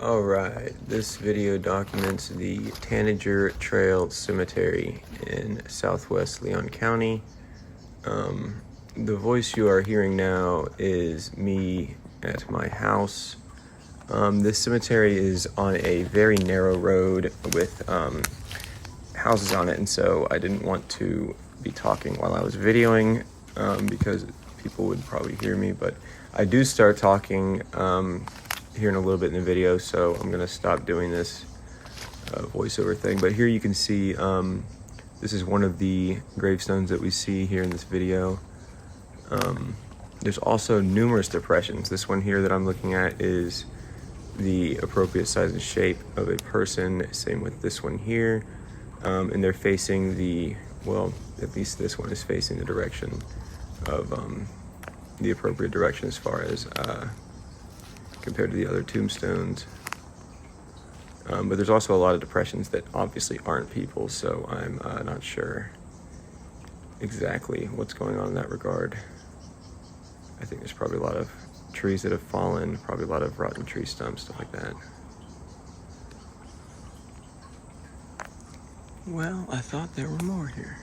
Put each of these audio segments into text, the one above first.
Alright, this video documents the Tanager Trail Cemetery in southwest Leon County. The voice you are hearing now is me at my house. This cemetery is on a very narrow road with houses on it, and so I didn't want to be talking while I was videoing because people would probably hear me, but I do start talking here in a little bit in the video, so I'm gonna stop doing this voiceover thing. But here you can see this is one of the gravestones that we see here in this video. There's also numerous depressions. This one here that I'm looking at is the appropriate size and shape of a person. Same with this one here. And they're facing the, well, at least this one is facing the direction of the appropriate direction as far as compared to the other tombstones. But there's also a lot of depressions that obviously aren't people, so I'm not sure exactly what's going on in that regard. I think there's probably a lot of trees that have fallen, probably a lot of rotten tree stumps, stuff like that. Well, I thought there were more here.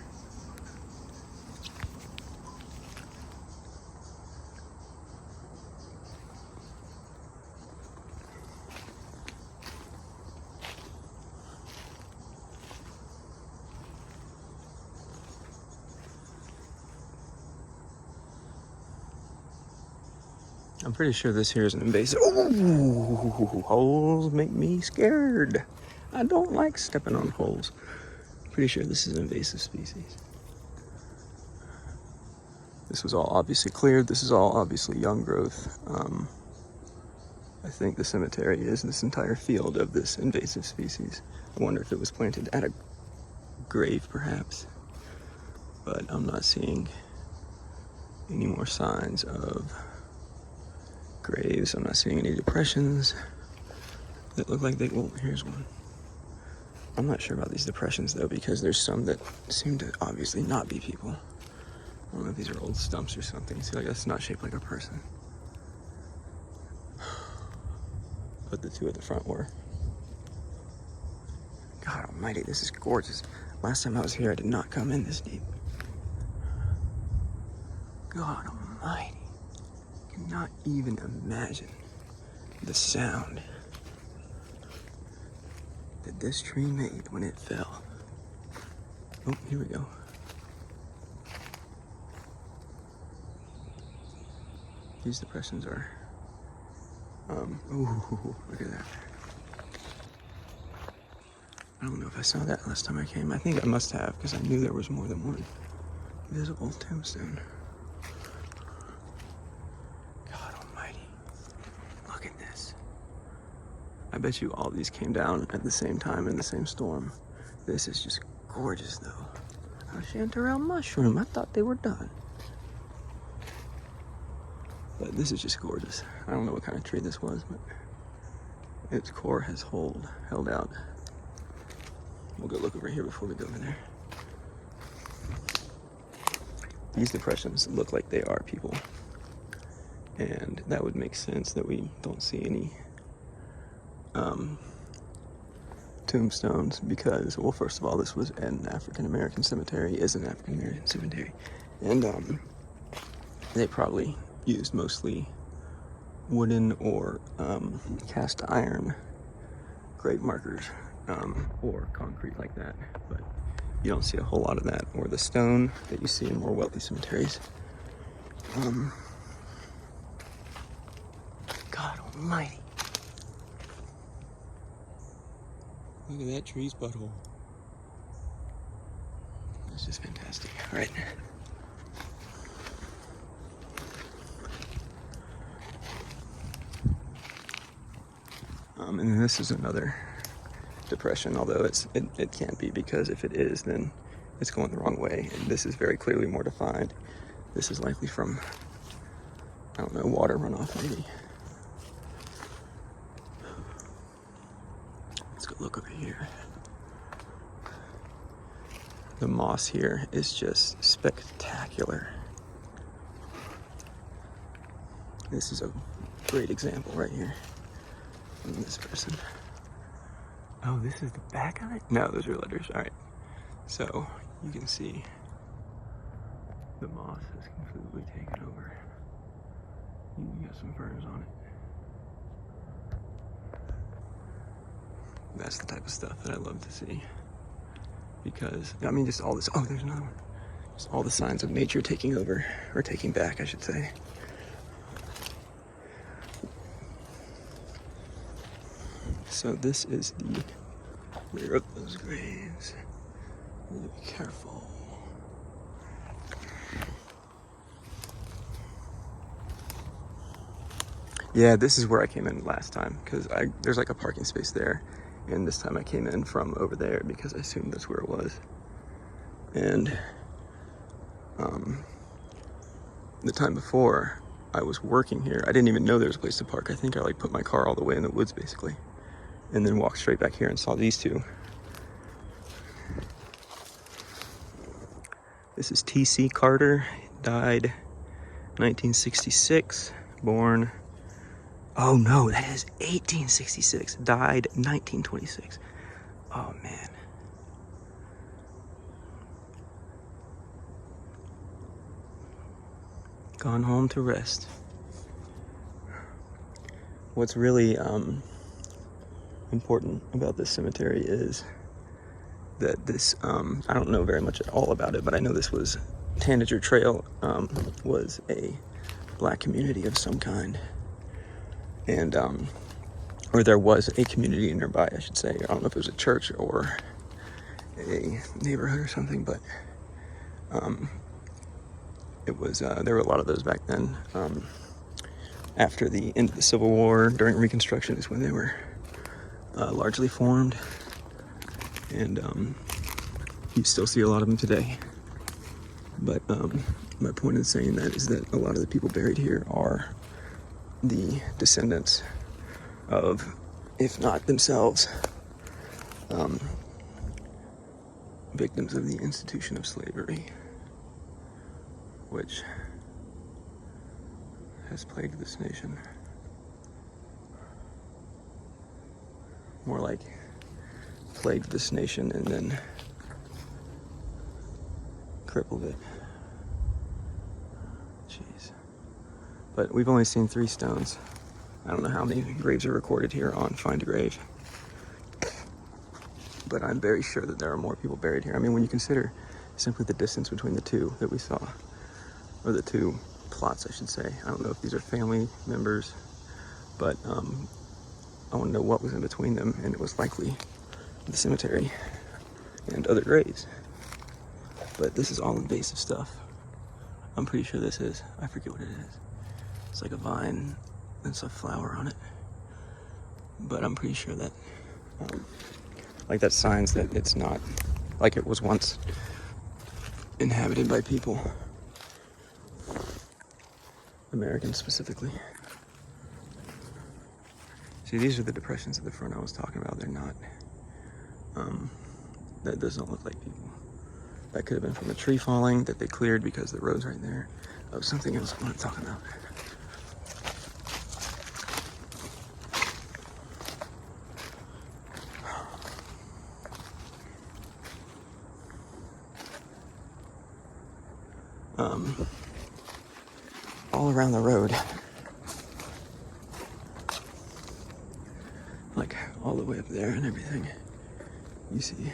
I'm pretty sure this here is an invasive. Ooh, holes make me scared. I don't like stepping on holes. Pretty sure this is an invasive species. This was all obviously cleared. This is all obviously young growth. I think the cemetery is this entire field of this invasive species. I wonder if it was planted at a grave perhaps, but I'm not seeing any more signs of graves. I'm not seeing any depressions that look like they, well, here's one. I'm not sure about these depressions though, because there's some that seem to obviously not be people. I don't know if these are old stumps or something. See, like that's not shaped like a person. But the two at the front were. God almighty, this is gorgeous. Last time I was here, I did not come in this deep. God almighty. Cannot even imagine the sound that this tree made when it fell. Oh, here we go. These depressions are, ooh, look at that. I don't know if I saw that last time I came. I think I must have, because I knew there was more than one visible tombstone. I bet you all these came down at the same time in the same storm. This is just gorgeous though. A chanterelle mushroom, I thought they were done. But this is just gorgeous. I don't know what kind of tree this was, but its core has held out. We'll go look over here before we go over there. These depressions look like they are people. And that would make sense that we don't see any tombstones because, well, first of all, this was an African-American cemetery, is an African-American cemetery, and they probably used mostly wooden or cast iron grave markers or concrete like that, but you don't see a whole lot of that, or the stone that you see in more wealthy cemeteries. God almighty. Look at that tree's butthole. That's just fantastic. All right. And then this is another depression, although it can't be, because if it is, then it's going the wrong way. And this is very clearly more defined. This is likely from, I don't know, water runoff maybe. Let's go look over here. The moss here is just spectacular. This is a great example right here And this person. Oh, this is the back of it? No, those are letters. All right. So you can see the moss has completely taken over. You got some ferns on it. That's the type of stuff that I love to see. Because, I mean, just all this, oh, there's another one. Just all the signs of nature taking over, or taking back, I should say. So this is the rear of those graves. You need to be careful. Yeah, this is where I came in last time, because there's like a parking space there, and this time I came in from over there because I assumed that's where it was. And the time before I was working here, I didn't even know there was a place to park. I think I like put my car all the way in the woods basically, and then walked straight back here and saw these two. This is T.C. Carter, died 1966, born, oh no, that is 1866, died 1926. Oh man. Gone home to rest. What's really important about this cemetery is that this, I don't know very much at all about it, but I know this was, Tanager Trail was a black community of some kind. And, or there was a community nearby, I should say. I don't know if it was a church or a neighborhood or something, but it was, there were a lot of those back then. After the end of the Civil War, during Reconstruction is when they were largely formed. And you still see a lot of them today. But my point in saying that is that a lot of the people buried here are the descendants of, if not themselves, victims of the institution of slavery, which has plagued this nation. More like plagued this nation and then crippled it. Jeez. But we've only seen 3 stones. I don't know how many graves are recorded here on Find a Grave, but I'm very sure that there are more people buried here. I mean, when you consider simply the distance between the two that we saw, or the 2 plots, I should say. I don't know if these are family members, but I want to know what was in between them, and it was likely the cemetery and other graves. But this is all invasive stuff. I'm pretty sure this is, I forget what it is. It's like a vine, there's a flower on it. But I'm pretty sure that, like that signs that it's not like it was once inhabited by people. Americans specifically. See, these are the depressions at the front I was talking about. They're not, that doesn't look like people. That could have been from a tree falling that they cleared because the road's right there. Oh, something else I want to talk about. All around the road, like all the way up there and everything, you see,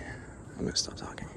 I'm gonna stop talking.